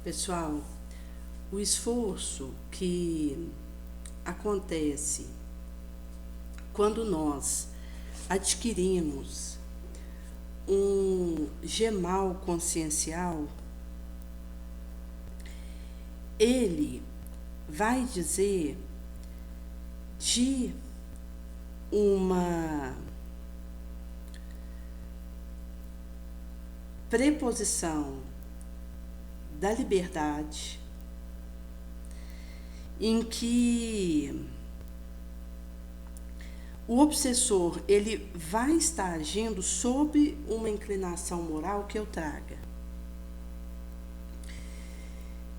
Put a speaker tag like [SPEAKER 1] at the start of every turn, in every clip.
[SPEAKER 1] Pessoal, o esforço que acontece quando nós adquirimos um gemal consciencial, ele vai dizer de uma preposição da liberdade, em que o obsessor ele vai estar agindo sob uma inclinação moral que eu traga.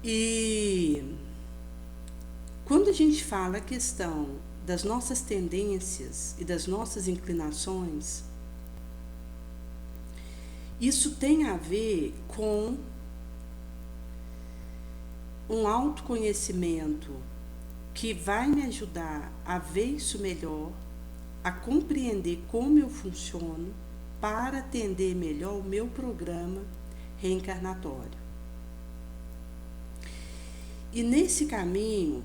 [SPEAKER 1] E quando a gente fala a questão das nossas tendências e das nossas inclinações, isso tem a ver com um autoconhecimento que vai me ajudar a ver isso melhor, a compreender como eu funciono para atender melhor o meu programa reencarnatório. E nesse caminho,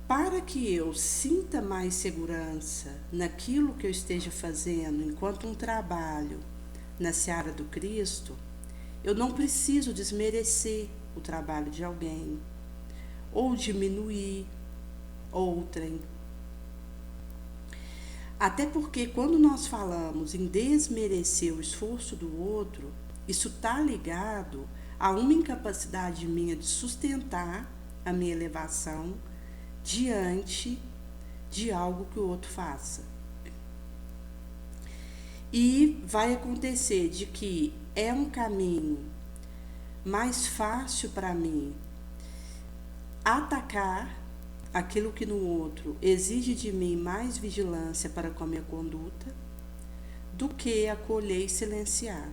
[SPEAKER 1] para que eu sinta mais segurança naquilo que eu esteja fazendo enquanto um trabalho na seara do Cristo, eu não preciso desmerecer o trabalho de alguém ou diminuir outrem. Até porque quando nós falamos em desmerecer o esforço do outro, isso está ligado a uma incapacidade minha de sustentar a minha elevação diante de algo que o outro faça. E vai acontecer de que é um caminho mais fácil para mim atacar aquilo que no outro exige de mim mais vigilância para com a minha conduta do que acolher e silenciar.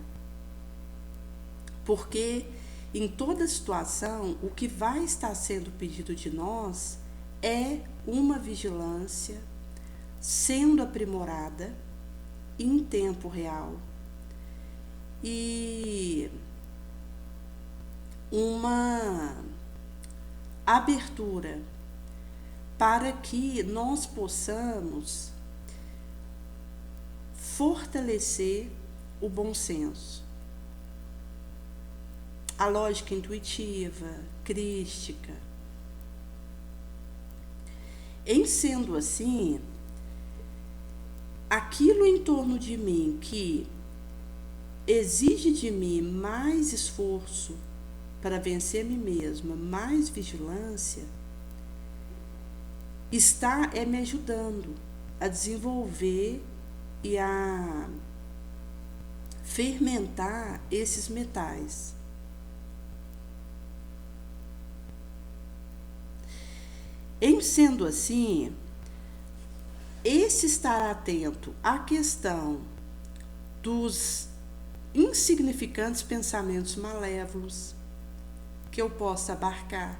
[SPEAKER 1] Porque em toda situação, o que vai estar sendo pedido de nós é uma vigilância sendo aprimorada em tempo real e uma abertura para que nós possamos fortalecer o bom senso, a lógica intuitiva, crística. Em sendo assim, aquilo em torno de mim que exige de mim mais esforço para vencer a mim mesma, mais vigilância, está me ajudando a desenvolver e a fermentar esses metais. Em sendo assim, esse estar atento à questão dos insignificantes pensamentos malévolos que eu possa abarcar.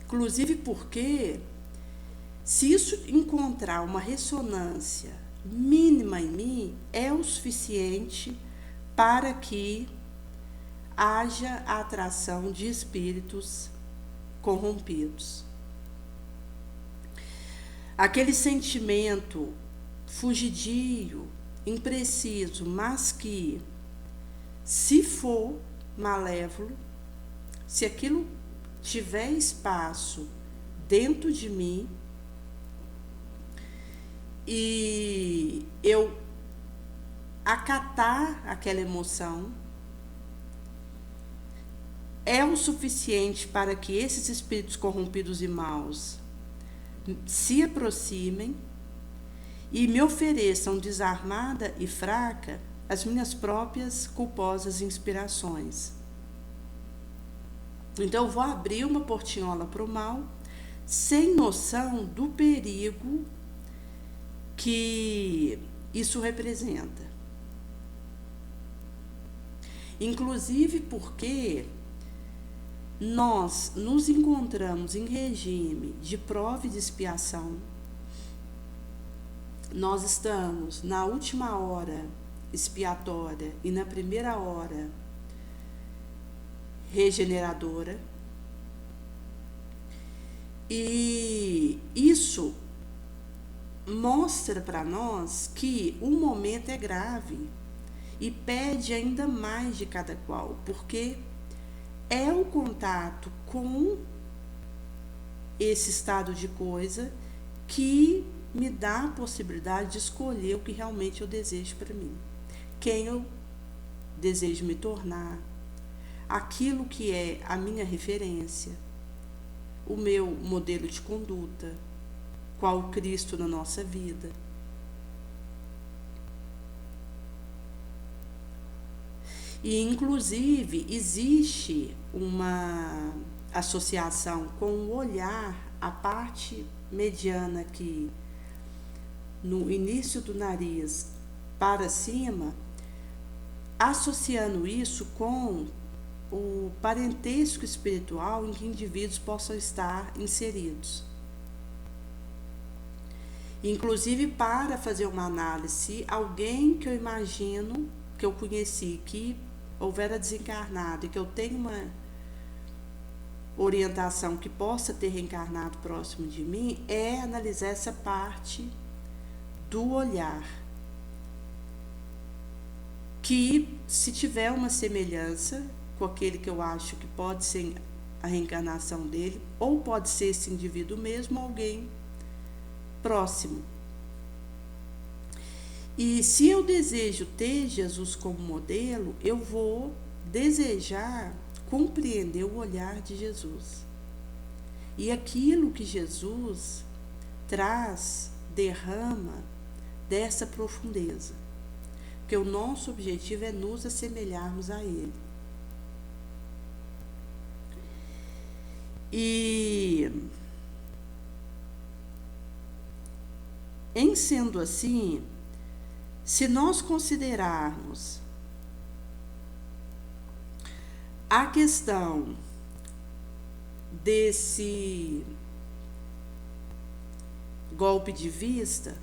[SPEAKER 1] Inclusive porque, se isso encontrar uma ressonância mínima em mim, é o suficiente para que haja a atração de espíritos corrompidos. Aquele sentimento fugidio, impreciso, mas que, se for malévolo, se aquilo tiver espaço dentro de mim e eu acatar aquela emoção, é o suficiente para que esses espíritos corrompidos e maus se aproximem e me ofereçam desarmada e fraca as minhas próprias culposas inspirações. Então eu vou abrir uma portinhola para o mal, sem noção do perigo que isso representa. Inclusive porque nós nos encontramos em regime de prova e de expiação. Nós estamos na última hora expiatória e na primeira hora regeneradora. E isso mostra para nós que o momento é grave e pede ainda mais de cada qual, porque é o contato com esse estado de coisa que me dá a possibilidade de escolher o que realmente eu desejo para mim, quem eu desejo me tornar, aquilo que é a minha referência, o meu modelo de conduta, qual o Cristo na nossa vida. E, inclusive, existe uma associação com o olhar, a parte mediana aqui, no início do nariz para cima, associando isso com o parentesco espiritual em que indivíduos possam estar inseridos. Inclusive, para fazer uma análise, alguém que eu imagino, que eu conheci, que houvera desencarnado e que eu tenho uma orientação que possa ter reencarnado próximo de mim, é analisar essa parte do olhar, que se tiver uma semelhança com aquele que eu acho que pode ser a reencarnação dele, ou pode ser esse indivíduo mesmo, alguém próximo. E se eu desejo ter Jesus como modelo, eu vou desejar compreender o olhar de Jesus. E aquilo que Jesus traz, derrama dessa profundeza. Porque o nosso objetivo é nos assemelharmos a Ele. E, em sendo assim, se nós considerarmos a questão desse golpe de vista,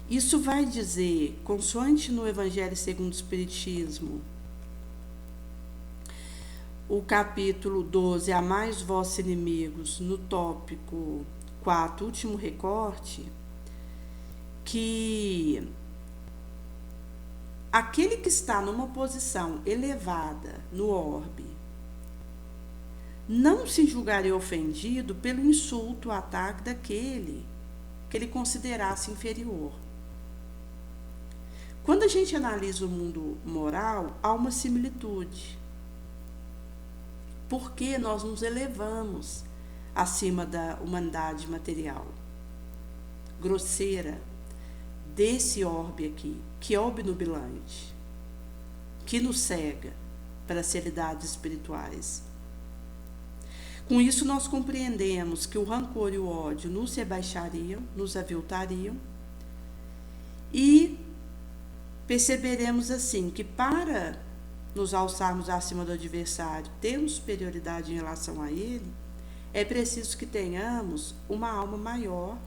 [SPEAKER 1] isso vai dizer, consoante no Evangelho segundo o Espiritismo, o capítulo 12, Amai os vossos inimigos, no tópico 4, último recorte, que aquele que está numa posição elevada no orbe não se julgaria ofendido pelo insulto, o ataque daquele que ele considerasse inferior. Quando a gente analisa o mundo moral, há uma similitude, porque nós nos elevamos acima da humanidade material, grosseira, desse orbe aqui, que é obnubilante, que nos cega para as realidades espirituais. Com isso, nós compreendemos que o rancor e o ódio nos rebaixariam, nos aviltariam, e perceberemos assim que para nos alçarmos acima do adversário, termos superioridade em relação a ele, é preciso que tenhamos uma alma maior,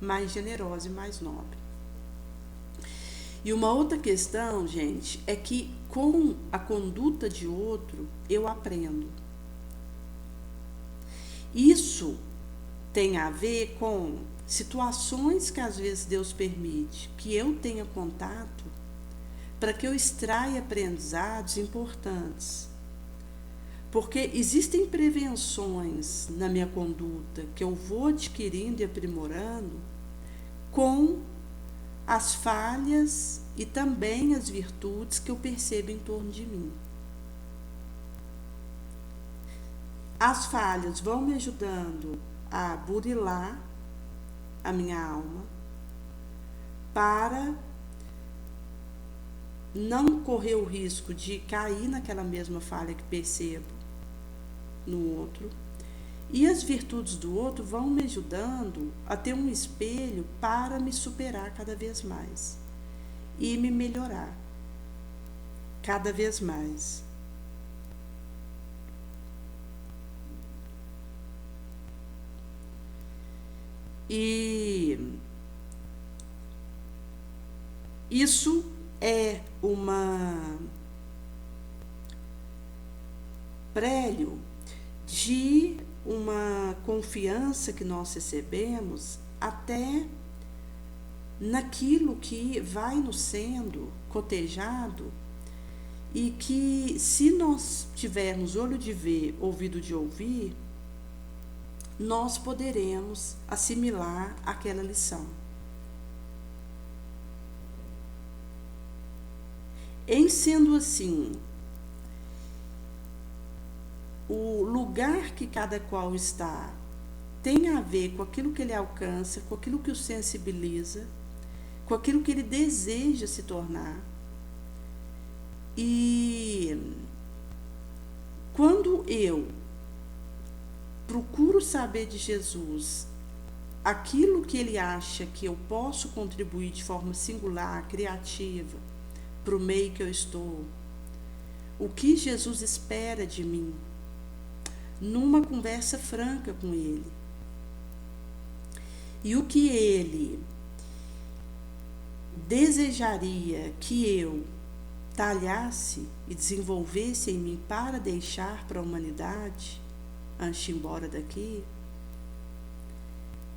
[SPEAKER 1] mais generosa e mais nobre. E uma outra questão, gente, é que com a conduta de outro, eu aprendo. Isso tem a ver com situações que às vezes Deus permite que eu tenha contato para que eu extraia aprendizados importantes. Porque existem prevenções na minha conduta que eu vou adquirindo e aprimorando com as falhas e também as virtudes que eu percebo em torno de mim. As falhas vão me ajudando a burilar a minha alma para não correr o risco de cair naquela mesma falha que percebo no outro. E as virtudes do outro vão me ajudando a ter um espelho para me superar cada vez mais e me melhorar cada vez mais. E isso é uma prélio de uma confiança que nós recebemos até naquilo que vai nos sendo cotejado e que, se nós tivermos olho de ver, ouvido de ouvir, nós poderemos assimilar aquela lição. Em sendo assim, o lugar que cada qual está tem a ver com aquilo que ele alcança, com aquilo que o sensibiliza, com aquilo que ele deseja se tornar. E quando eu procuro saber de Jesus aquilo que ele acha que eu posso contribuir de forma singular, criativa, para o meio que eu estou, o que Jesus espera de mim, numa conversa franca com ele, e o que ele desejaria que eu talhasse e desenvolvesse em mim para deixar para a humanidade, antes de ir embora daqui,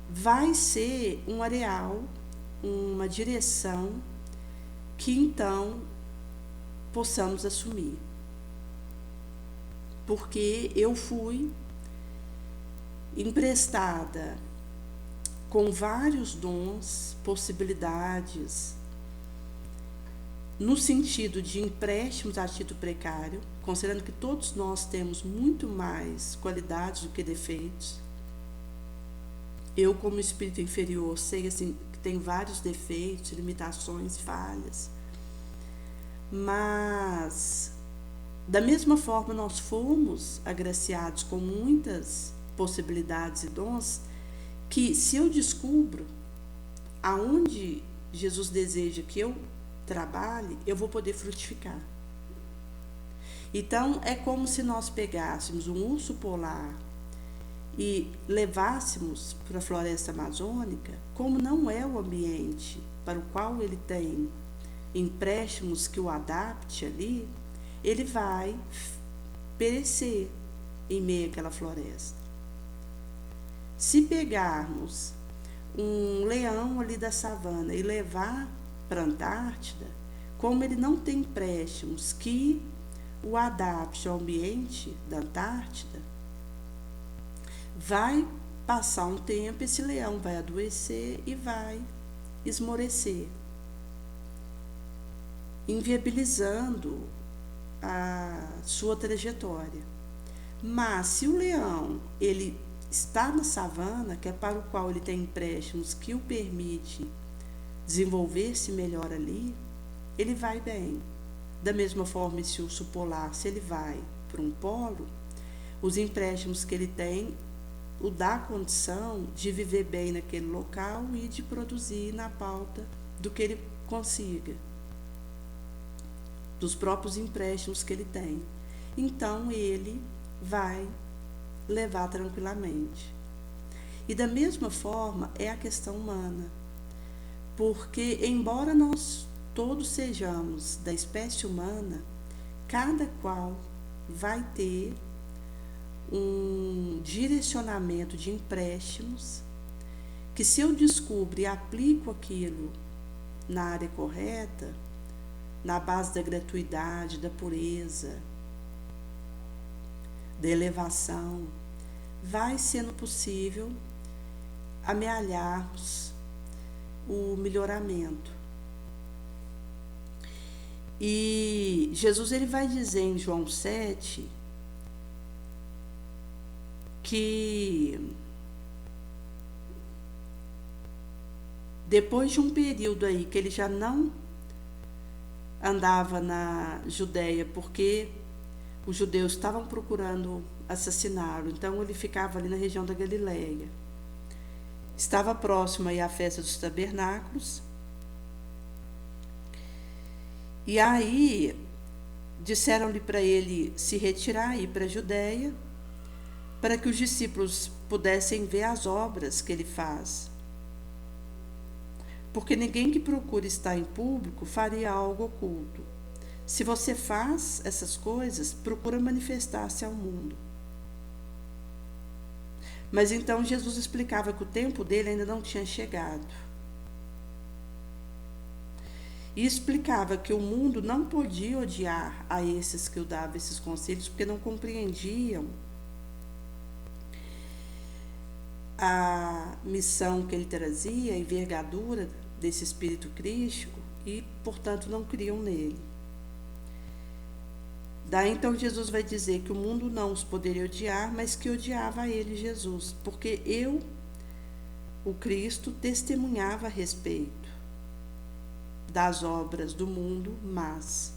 [SPEAKER 1] vai ser um areal, uma direção que então possamos assumir. Porque eu fui emprestada com vários dons, possibilidades, no sentido de empréstimos a título precário, considerando que todos nós temos muito mais qualidades do que defeitos. Eu, como espírito inferior, sei assim, que tem vários defeitos, limitações, falhas. Mas, da mesma forma, nós fomos agraciados com muitas possibilidades e dons, que se eu descubro aonde Jesus deseja que eu trabalhe, eu vou poder frutificar. Então, é como se nós pegássemos um urso polar e levássemos para a floresta amazônica, como não é o ambiente para o qual ele tem empréstimos que o adapte ali, ele vai perecer em meio àquela floresta. Se pegarmos um leão ali da savana e levar para a Antártida, como ele não tem empréstimos que o adapte ao ambiente da Antártida, vai passar um tempo, esse leão vai adoecer e vai esmorecer, inviabilizando a sua trajetória. Mas se o leão ele está na savana, que é para o qual ele tem empréstimos que o permite desenvolver-se melhor ali, ele vai bem. Da mesma forma, esse urso polar, se ele vai para um polo, os empréstimos que ele tem o dá condição de viver bem naquele local e de produzir na pauta do que ele consiga, dos próprios empréstimos que ele tem. Então, ele vai levar tranquilamente. E da mesma forma é a questão humana, porque embora nós todos sejamos da espécie humana, cada qual vai ter um direcionamento de empréstimos que, se eu descubro e aplico aquilo na área correta, na base da gratuidade, da pureza, da elevação, vai sendo possível amealharmos o melhoramento. E Jesus ele vai dizer em João 7 que depois de um período aí que ele já não andava na Judéia, porque os judeus estavam procurando assassiná-lo, então ele ficava ali na região da Galileia. Estava próximo aí à festa dos tabernáculos, e aí disseram-lhe para ele se retirar e ir para a Judéia, para que os discípulos pudessem ver as obras que ele faz. Porque ninguém que procure estar em público faria algo oculto. Se você faz essas coisas, procura manifestar-se ao mundo. Mas então Jesus explicava que o tempo dele ainda não tinha chegado. E explicava que o mundo não podia odiar a esses que o davam esses conselhos, porque não compreendiam a missão que ele trazia, a envergadura desse espírito crístico, e, portanto, não criam nele. Daí então Jesus vai dizer que o mundo não os poderia odiar, mas que odiava a ele, Jesus, porque eu, o Cristo, testemunhava a respeito das obras do mundo, mas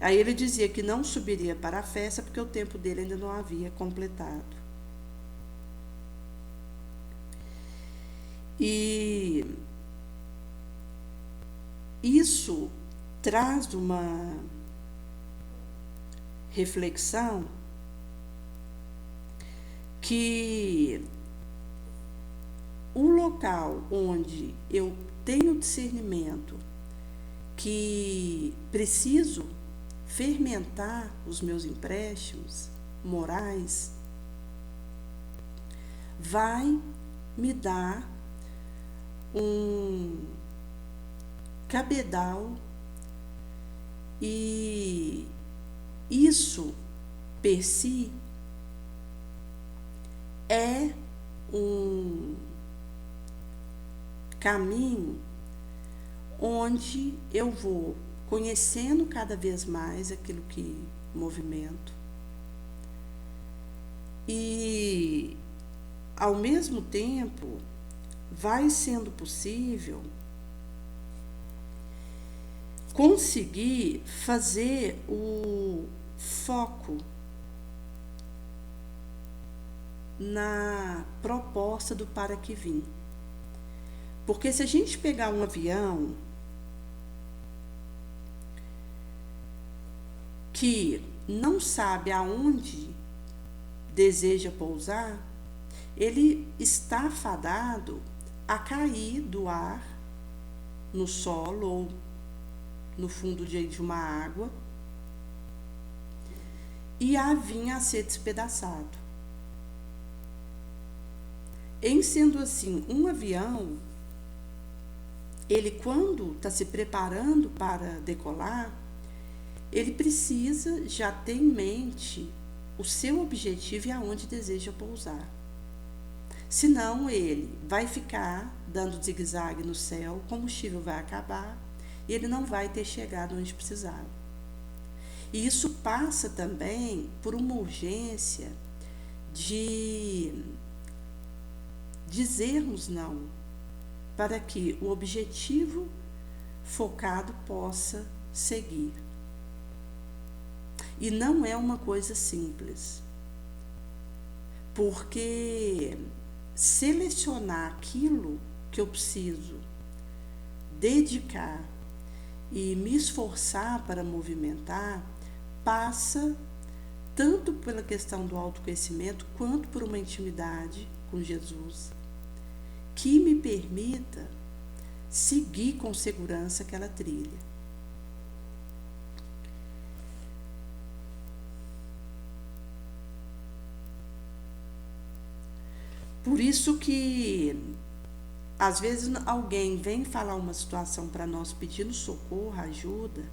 [SPEAKER 1] aí ele dizia que não subiria para a festa porque o tempo dele ainda não havia completado. E isso traz uma reflexão que o local onde eu tenho discernimento que preciso fermentar os meus empréstimos morais, vai me dar um cabedal, e isso per si é um caminho onde eu vou conhecendo cada vez mais aquilo que movimento e, ao mesmo tempo, vai sendo possível conseguir fazer o foco na proposta do para que vim. Porque se a gente pegar um avião que não sabe aonde deseja pousar, ele está fadado a cair do ar no solo ou no fundo de uma água e a vir a ser despedaçado. Em sendo assim, um avião, ele quando está se preparando para decolar, ele precisa já ter em mente o seu objetivo e aonde deseja pousar. Senão ele vai ficar dando zigue-zague no céu, o combustível vai acabar e ele não vai ter chegado onde precisava. E isso passa também por uma urgência de dizermos não, para que o objetivo focado possa seguir. E não é uma coisa simples, porque selecionar aquilo que eu preciso dedicar e me esforçar para movimentar passa tanto pela questão do autoconhecimento quanto por uma intimidade com Jesus que me permita seguir com segurança aquela trilha. Por isso que às vezes alguém vem falar uma situação para nós pedindo socorro, ajuda,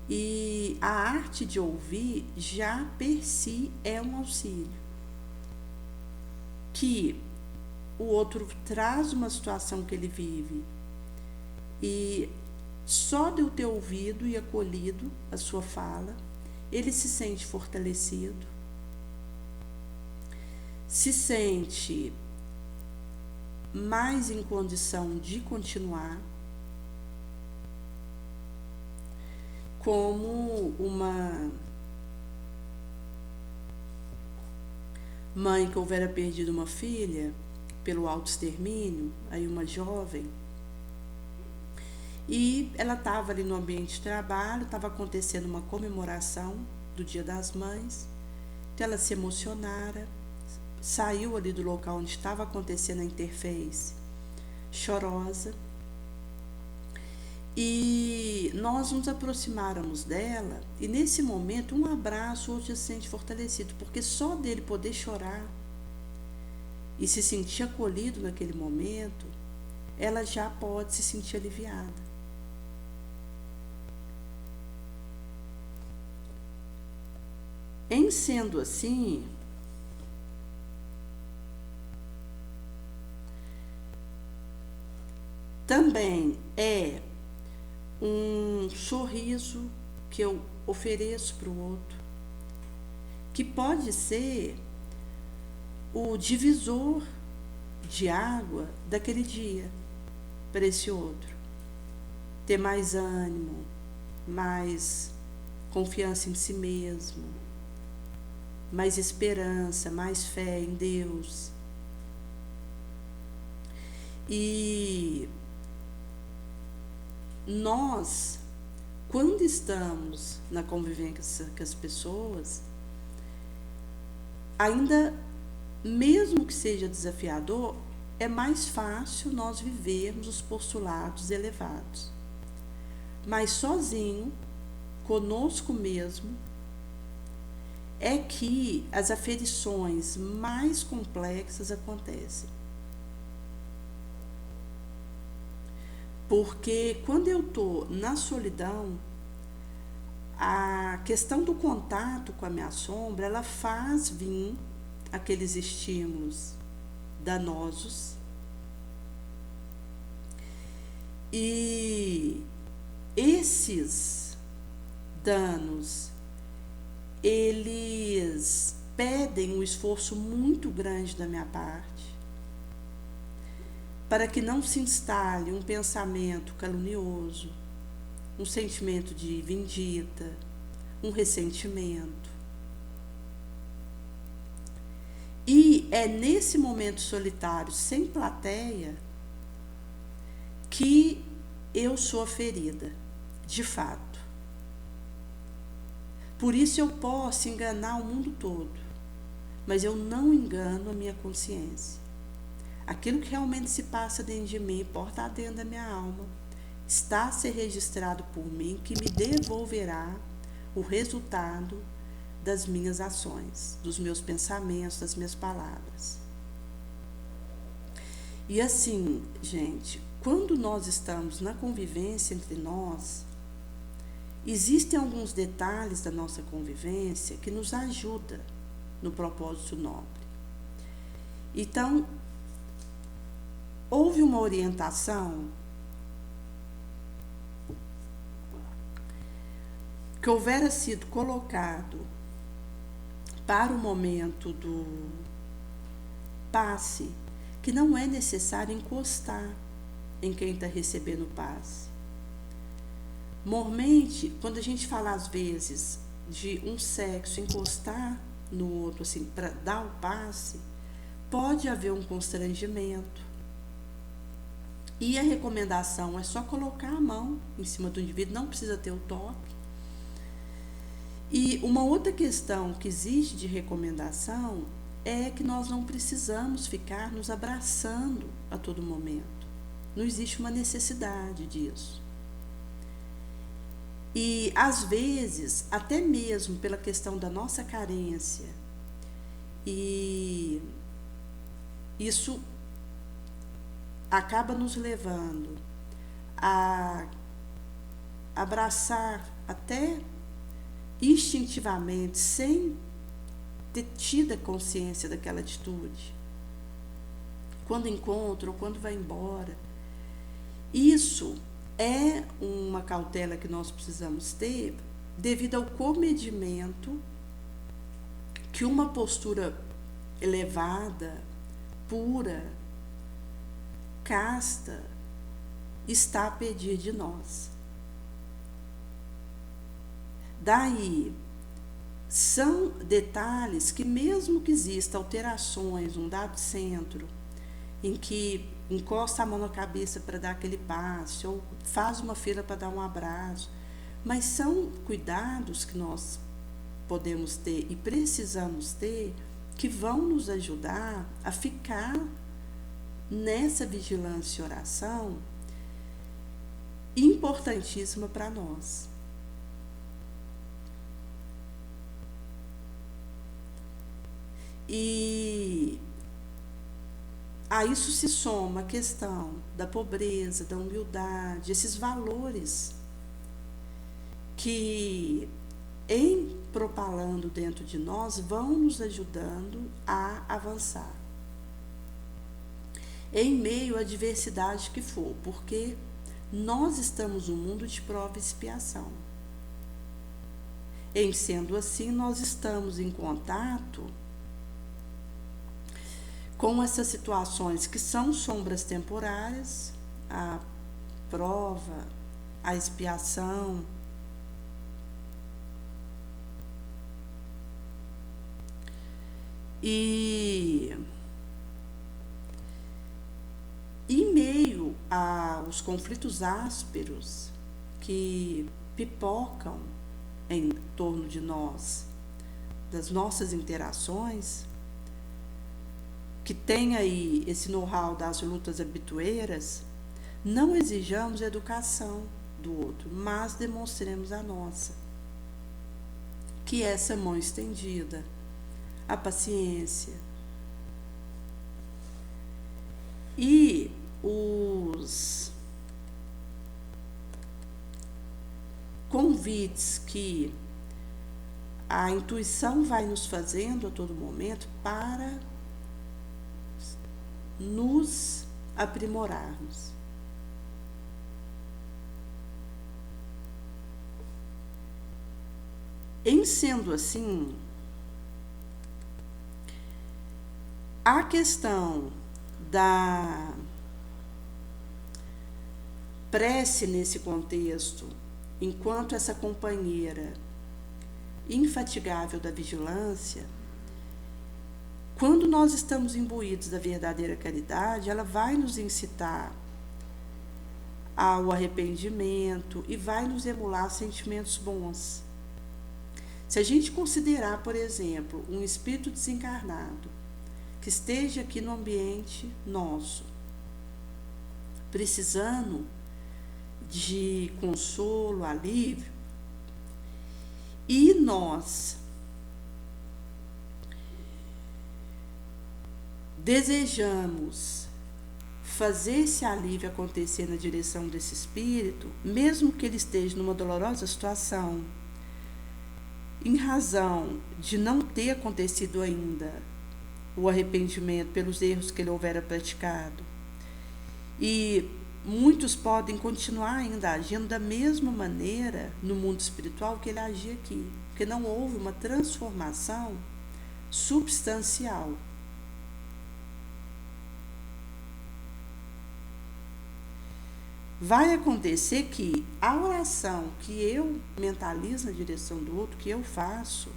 [SPEAKER 1] e a arte de ouvir já per si é um auxílio. Que o outro traz uma situação que ele vive e só de eu ter ouvido e acolhido a sua fala, ele se sente fortalecido, se sente mais em condição de continuar, como uma mãe que houvera perdido uma filha pelo autoextermínio, aí uma jovem, e ela estava ali no ambiente de trabalho, estava acontecendo uma comemoração do Dia das Mães, então ela se emocionara, saiu ali do local onde estava acontecendo a interface, chorosa, E nós nos aproximáramos dela, e nesse momento, um abraço, o outro já se sente fortalecido, porque só dele poder chorar e se sentir acolhido naquele momento, ela já pode se sentir aliviada. Em sendo assim, também é um sorriso que eu ofereço para o outro, que pode ser o divisor de água daquele dia para esse outro. Ter mais ânimo, mais confiança em si mesmo, mais esperança, mais fé em Deus. E nós, quando estamos na convivência com as pessoas, ainda, mesmo que seja desafiador, é mais fácil nós vivermos os postulados elevados. Mas sozinho, conosco mesmo, é que as aferições mais complexas acontecem. Porque quando eu estou na solidão, a questão do contato com a minha sombra, ela faz vir aqueles estímulos danosos. E esses danos, eles pedem um esforço muito grande da minha parte, para que não se instale um pensamento calunioso, um sentimento de vindita, um ressentimento. E é nesse momento solitário, sem plateia, que eu sou ferida, de fato. Por isso eu posso enganar o mundo todo, mas eu não engano a minha consciência. Aquilo que realmente se passa dentro de mim, porta dentro da minha alma, está a ser registrado por mim, que me devolverá o resultado das minhas ações, dos meus pensamentos, das minhas palavras. E assim, gente, quando nós estamos na convivência entre nós, existem alguns detalhes da nossa convivência que nos ajudam no propósito nobre. Então, houve uma orientação que houvera sido colocado para o momento do passe, que não é necessário encostar em quem está recebendo o passe. Normalmente, quando a gente fala às vezes de um sexo encostar no outro, assim, para dar o passe, pode haver um constrangimento. E a recomendação é só colocar a mão em cima do indivíduo, não precisa ter o toque. E uma outra questão que existe de recomendação é que nós não precisamos ficar nos abraçando a todo momento. Não existe uma necessidade disso. E, às vezes, até mesmo pela questão da nossa carência, e isso acaba nos levando a abraçar até instintivamente, sem ter tido a consciência daquela atitude, quando encontra ou quando vai embora. Isso é uma cautela que nós precisamos ter devido ao comedimento que uma postura elevada, pura, casta, está a pedir de nós. Daí, são detalhes que, mesmo que existam alterações, um dado centro, em que encosta a mão na cabeça para dar aquele passe, ou faz uma fila para dar um abraço, mas são cuidados que nós podemos ter e precisamos ter, que vão nos ajudar a ficar nessa vigilância e oração importantíssima para nós. E a isso se soma a questão da pobreza, da humildade, esses valores que, em propalando dentro de nós, vão nos ajudando a avançar. Em meio à adversidade que for, porque nós estamos num mundo de prova e expiação. Em sendo assim, nós estamos em contato com essas situações que são sombras temporárias, a prova, a expiação, e em meio aos conflitos ásperos que pipocam em torno de nós, das nossas interações, que tem aí esse know-how das lutas habitueiras, não exijamos educação do outro, mas demonstremos a nossa, que é essa mão estendida, a paciência. E os convites que a intuição vai nos fazendo a todo momento para nos aprimorarmos. Em sendo assim, a questão da prece nesse contexto, enquanto essa companheira infatigável da vigilância, quando nós estamos imbuídos da verdadeira caridade, ela vai nos incitar ao arrependimento e vai nos emular sentimentos bons. Se a gente considerar, por exemplo, um espírito desencarnado que esteja aqui no ambiente nosso, precisando de consolo, alívio, e nós desejamos fazer esse alívio acontecer na direção desse espírito, mesmo que ele esteja numa dolorosa situação, em razão de não ter acontecido ainda o arrependimento pelos erros que ele houvera praticado, e muitos podem continuar ainda agindo da mesma maneira no mundo espiritual que ele agia aqui, porque não houve uma transformação substancial. Vai acontecer que a oração que eu mentalizo na direção do outro, que eu faço,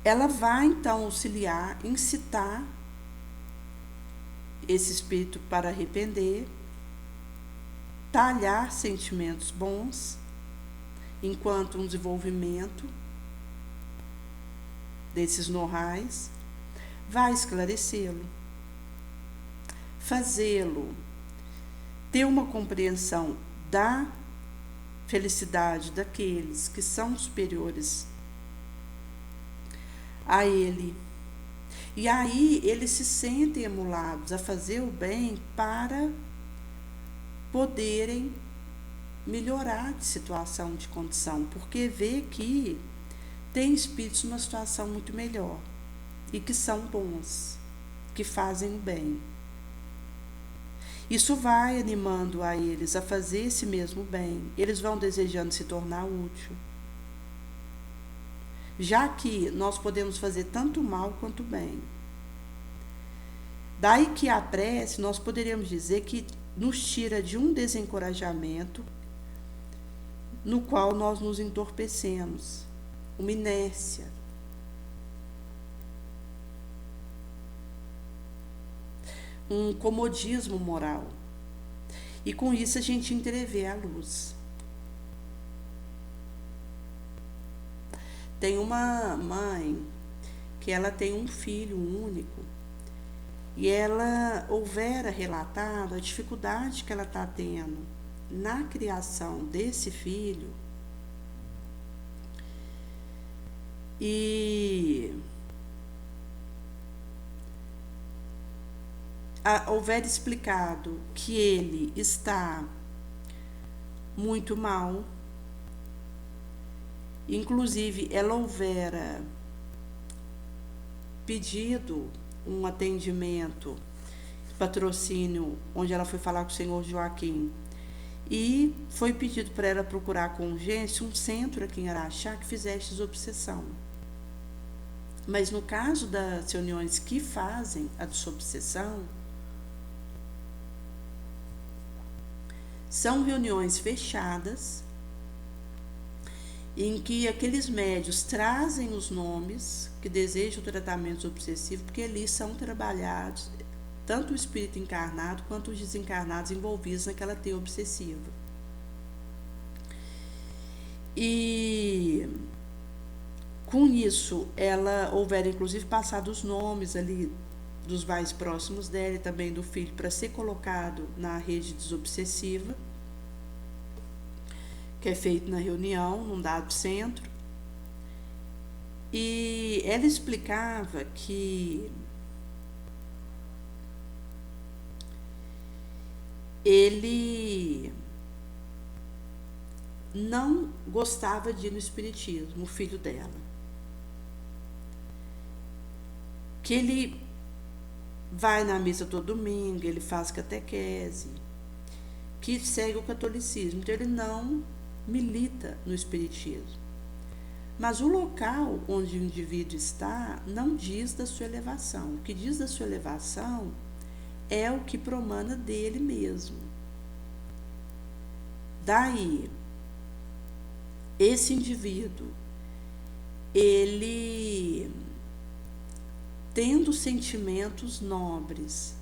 [SPEAKER 1] ela vai então auxiliar, incitar esse espírito para arrepender, talhar sentimentos bons, enquanto um desenvolvimento desses know-hows vai esclarecê-lo, fazê-lo ter uma compreensão da felicidade daqueles que são superiores a ele. E aí eles se sentem emulados a fazer o bem para poderem melhorar de situação, de condição, porque vê que tem espíritos numa situação muito melhor e que são bons, que fazem o bem. Isso vai animando a eles a fazer esse mesmo bem. Eles vão desejando se tornar útil. Já que nós podemos fazer tanto mal quanto bem. Daí que a prece, nós poderíamos dizer que nos tira de um desencorajamento no qual nós nos entorpecemos, uma inércia. Um comodismo moral. E com isso a gente entrevê a luz. Tem uma mãe que ela tem um filho único e ela houvera relatado a dificuldade que ela está tendo na criação desse filho, e houver explicado que ele está muito mal, inclusive ela houvera pedido um atendimento, patrocínio, onde ela foi falar com o senhor Joaquim, e foi pedido para ela procurar com urgência um centro aqui em Araxá que fizesse desobsessão. Mas no caso das reuniões que fazem a desobsessão, são reuniões fechadas, em que aqueles médios trazem os nomes que desejam tratamento obsessivo, porque ali são trabalhados tanto o espírito encarnado quanto os desencarnados envolvidos naquela teia obsessiva. E com isso, ela houvera inclusive passado os nomes ali dos mais próximos dela e também do filho para ser colocado na rede desobsessiva, que é feito na reunião, num dado centro. E ela explicava que ele não gostava de ir no espiritismo, o filho dela. Que ele vai na missa todo domingo, ele faz catequese, que segue o catolicismo, então ele não milita no espiritismo. Mas o local onde o indivíduo está não diz da sua elevação. O que diz da sua elevação é o que promana dele mesmo. Daí, esse indivíduo, ele, tendo sentimentos nobres,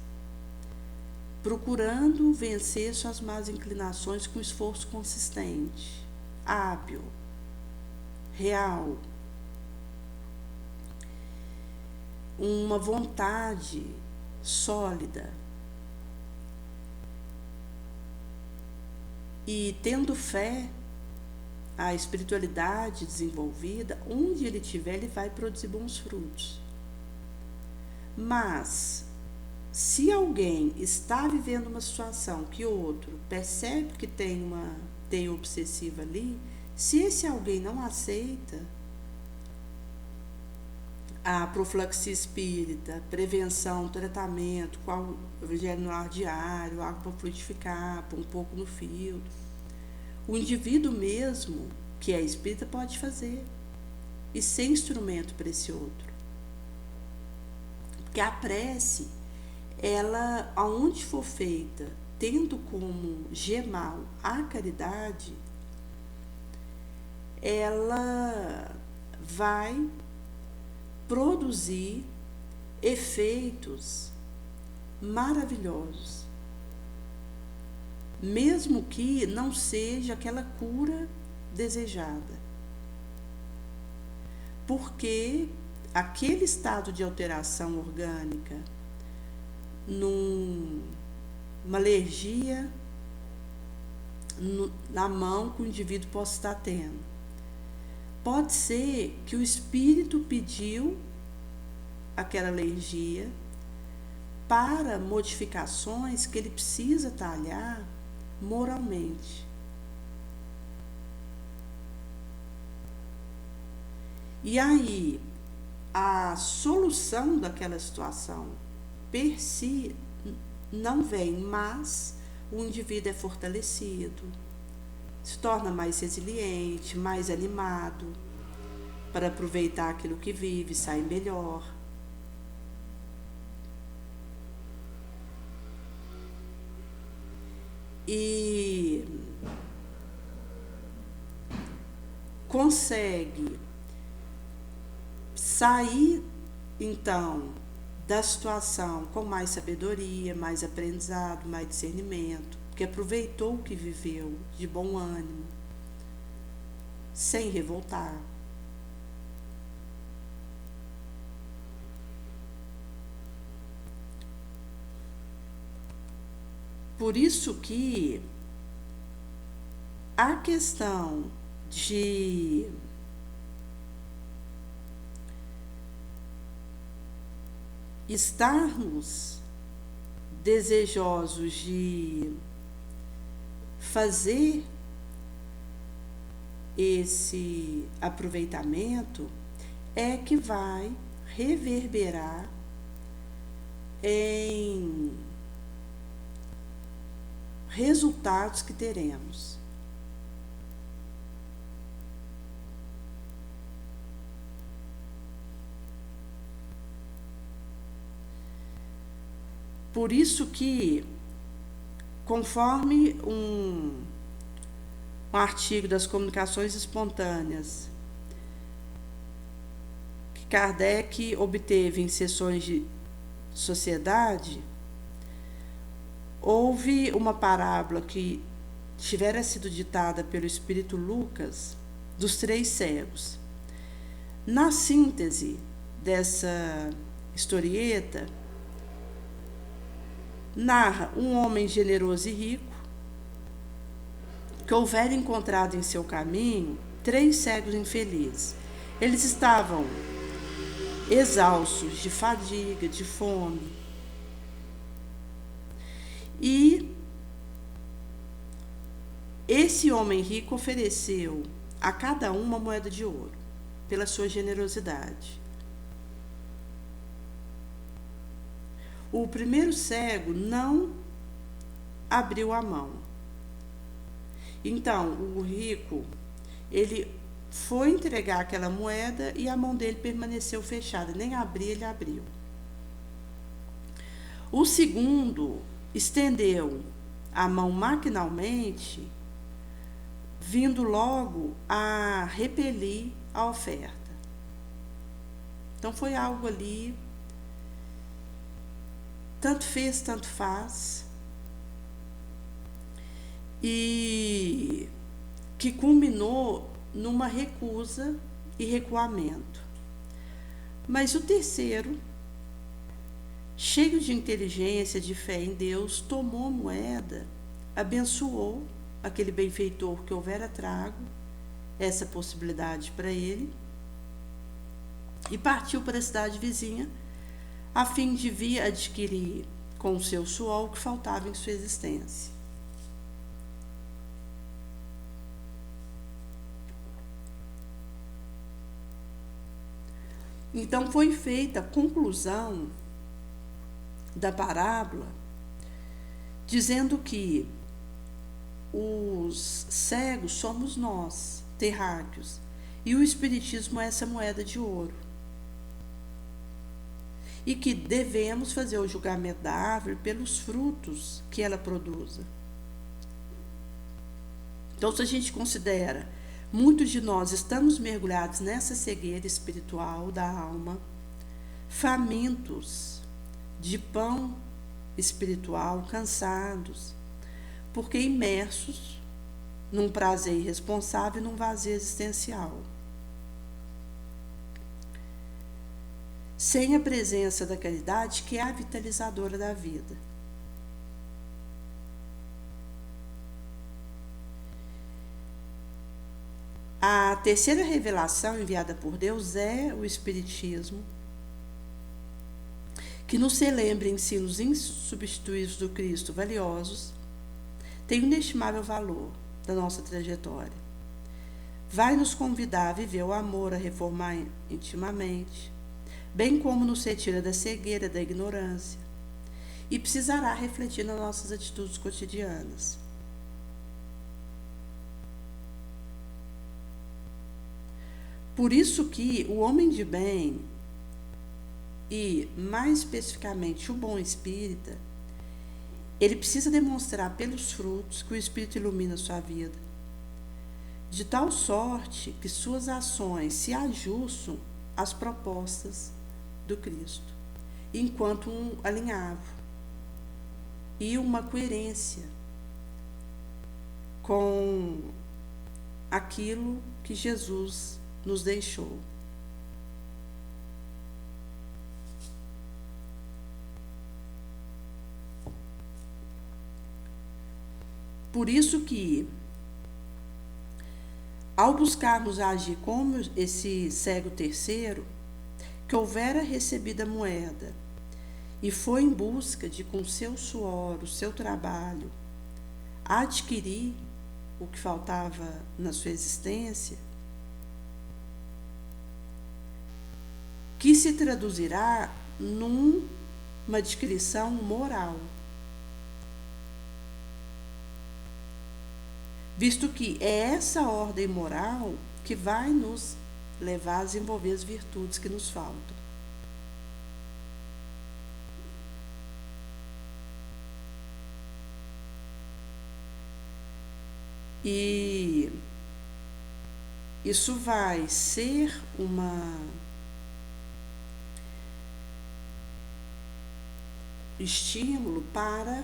[SPEAKER 1] procurando vencer suas más inclinações com esforço consistente, hábil, real, uma vontade sólida e tendo fé, a espiritualidade desenvolvida, onde ele estiver, ele vai produzir bons frutos. Mas se alguém está vivendo uma situação que o outro percebe que tem uma teia obsessiva ali, se esse alguém não aceita a profilaxia espírita, prevenção, tratamento, com o evangelho no ar diário, água para fluidificar, pôr um pouco no filtro, o indivíduo mesmo, que é espírita, pode fazer, e ser instrumento para esse outro. Porque a prece, ela, aonde for feita, tendo como gemal a caridade, ela vai produzir efeitos maravilhosos, mesmo que não seja aquela cura desejada, porque aquele estado de alteração orgânica, numa alergia na mão que o indivíduo possa estar tendo, pode ser que o espírito pediu aquela alergia para modificações que ele precisa talhar moralmente. E aí, a solução daquela situação per si não vem, mas o indivíduo é fortalecido, se torna mais resiliente, mais animado para aproveitar aquilo que vive, sai melhor. E consegue sair, então, da situação com mais sabedoria, mais aprendizado, mais discernimento, que aproveitou o que viveu de bom ânimo, sem revoltar. Por isso que a questão de estarmos desejosos de fazer esse aproveitamento é que vai reverberar em resultados que teremos. Por isso que, conforme um artigo das comunicações espontâneas que Kardec obteve em sessões de sociedade, houve uma parábola que tivera sido ditada pelo Espírito Lucas dos 3 cegos. Na síntese dessa historieta, narra um homem generoso e rico que houvera encontrado em seu caminho 3 cegos infelizes. Eles estavam exaustos de fadiga, de fome. E esse homem rico ofereceu a cada um uma moeda de ouro, pela sua generosidade. O primeiro cego não abriu a mão. Então, o rico, ele foi entregar aquela moeda e a mão dele permaneceu fechada, nem abrir, ele abriu. O segundo estendeu a mão maquinalmente, vindo logo a repelir a oferta. Então foi algo ali, tanto fez, tanto faz, e que culminou numa recusa e recuamento. Mas o terceiro, cheio de inteligência, de fé em Deus, tomou a moeda, abençoou aquele benfeitor que houvera trago essa possibilidade para ele e partiu para a cidade vizinha, a fim de vir adquirir com o seu suor o que faltava em sua existência. Então foi feita a conclusão da parábola, dizendo que os cegos somos nós, terráqueos, e o Espiritismo é essa moeda de ouro. E que devemos fazer o julgamento da árvore pelos frutos que ela produza. Então, se a gente considera, muitos de nós estamos mergulhados nessa cegueira espiritual da alma, famintos de pão espiritual, cansados, porque imersos num prazer irresponsável e num vazio existencial. Sem a presença da caridade, que é a vitalizadora da vida. A terceira revelação enviada por Deus é o Espiritismo, que nos celebra ensinos insubstituíveis do Cristo, valiosos, tem um inestimável valor da nossa trajetória. Vai nos convidar a viver o amor, a reformar intimamente, bem como nos retira da cegueira, da ignorância, e precisará refletir nas nossas atitudes cotidianas. Por isso que o homem de bem, e mais especificamente o bom espírita, ele precisa demonstrar pelos frutos que o Espírito ilumina sua vida, de tal sorte que suas ações se ajustam às propostas do Cristo, enquanto um alinhavo e uma coerência com aquilo que Jesus nos deixou. por isso que, ao buscarmos agir como esse cego terceiro, que houvera recebido a moeda e foi em busca de, com seu suor, o seu trabalho, adquirir o que faltava na sua existência, que se traduzirá numa descrição moral. Visto que é essa ordem moral que vai nos levar a desenvolver as virtudes que nos faltam. E isso vai ser uma estímulo para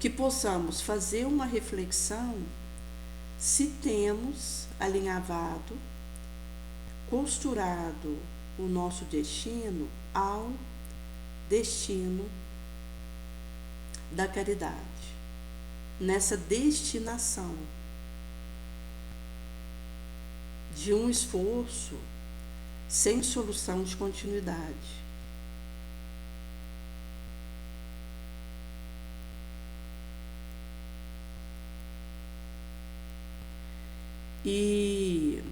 [SPEAKER 1] que possamos fazer uma reflexão se temos alinhavado, costurado o nosso destino ao destino da caridade, nessa destinação de um esforço sem solução de continuidade. E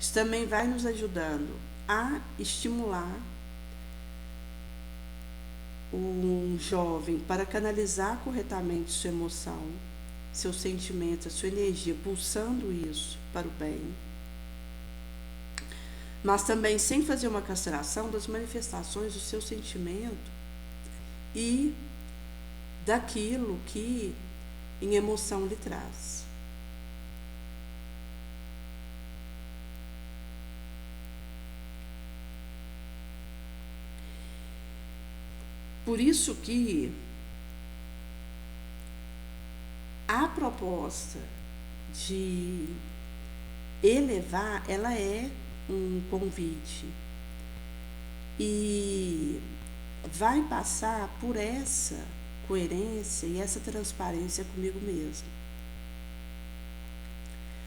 [SPEAKER 1] isso também vai nos ajudando a estimular um jovem para canalizar corretamente sua emoção, seu sentimento, a sua energia, pulsando isso para o bem, mas também sem fazer uma castração das manifestações do seu sentimento e daquilo que em emoção lhe traz. Por isso que a proposta de elevar, ela é um convite e vai passar por essa coerência e essa transparência comigo mesmo.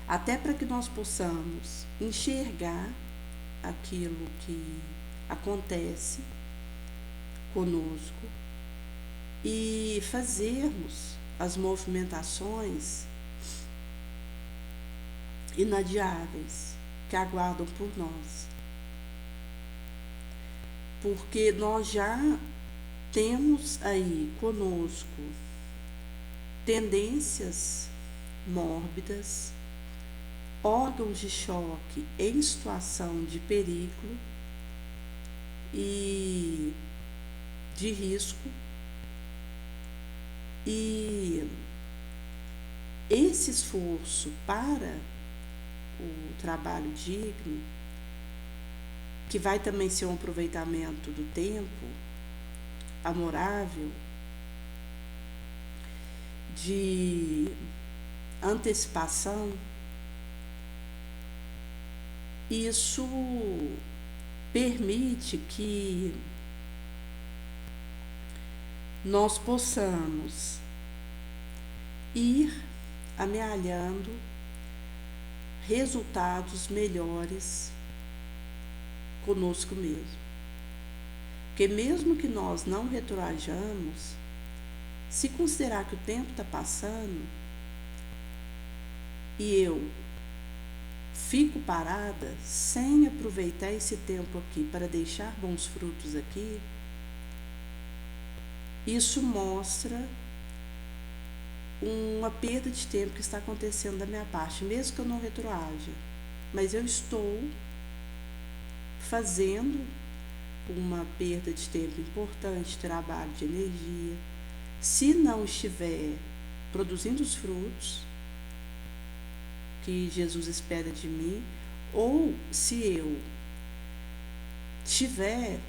[SPEAKER 1] Até para que nós possamos enxergar aquilo que acontece conosco e fazermos as movimentações inadiáveis que aguardam por nós. Porque nós já temos aí conosco tendências mórbidas, órgãos de choque em situação de perigo e de risco, e esse esforço para o trabalho digno, que vai também ser um aproveitamento do tempo amorável, de antecipação, isso permite que nós possamos ir amealhando resultados melhores conosco mesmo. Porque mesmo que nós não retroajamos, se considerar que o tempo está passando e eu fico parada sem aproveitar esse tempo aqui para deixar bons frutos aqui, isso mostra uma perda de tempo que está acontecendo da minha parte, mesmo que eu não retroaja. Mas eu estou fazendo uma perda de tempo importante, trabalho, de energia. Se não estiver produzindo os frutos que Jesus espera de mim, ou se eu estiver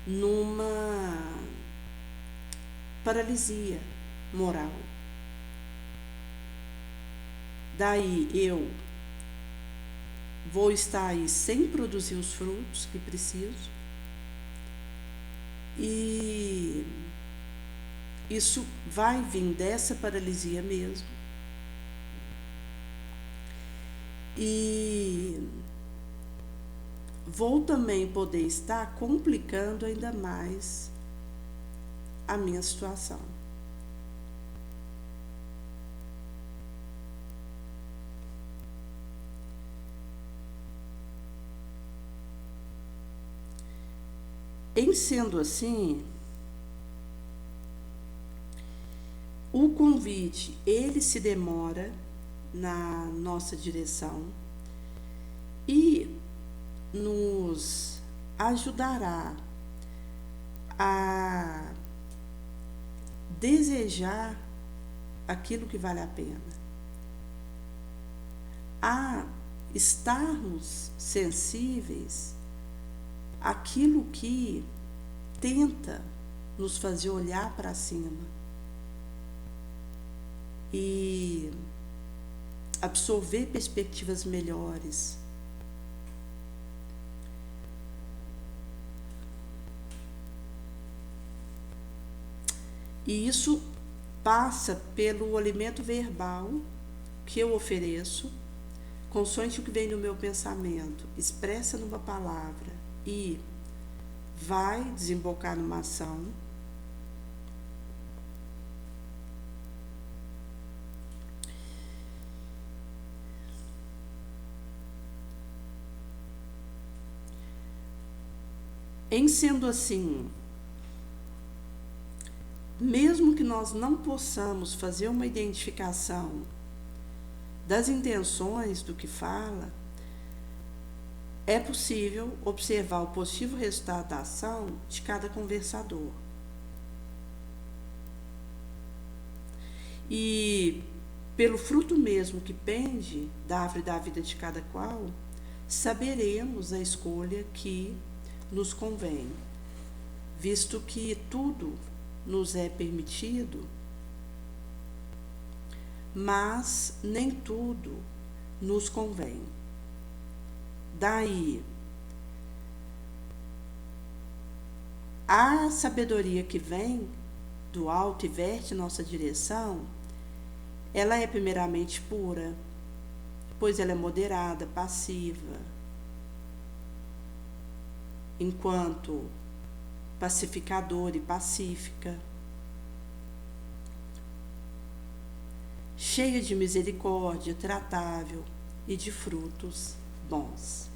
[SPEAKER 1] numa paralisia moral. Daí eu vou estar aí sem produzir os frutos que preciso e isso vai vir dessa paralisia mesmo. E vou também poder estar complicando ainda mais a minha situação. Em sendo assim, o convite, ele se demora na nossa direção e nos ajudará a desejar aquilo que vale a pena, a estarmos sensíveis àquilo que tenta nos fazer olhar para cima e absorver perspectivas melhores. E isso passa pelo alimento verbal que eu ofereço, consoante o que vem no meu pensamento, expressa numa palavra e vai desembocar numa ação. Em sendo assim, mesmo que nós não possamos fazer uma identificação das intenções do que fala, é possível observar o possível resultado da ação de cada conversador. E pelo fruto mesmo que pende da árvore da vida de cada qual, saberemos a escolha que nos convém, visto que tudo nos é permitido, mas nem tudo nos convém. Daí, a sabedoria que vem do alto e verte nossa direção, ela é primeiramente pura, pois ela é moderada, passiva, enquanto pacificadora e pacífica, cheia de misericórdia, tratável e de frutos bons.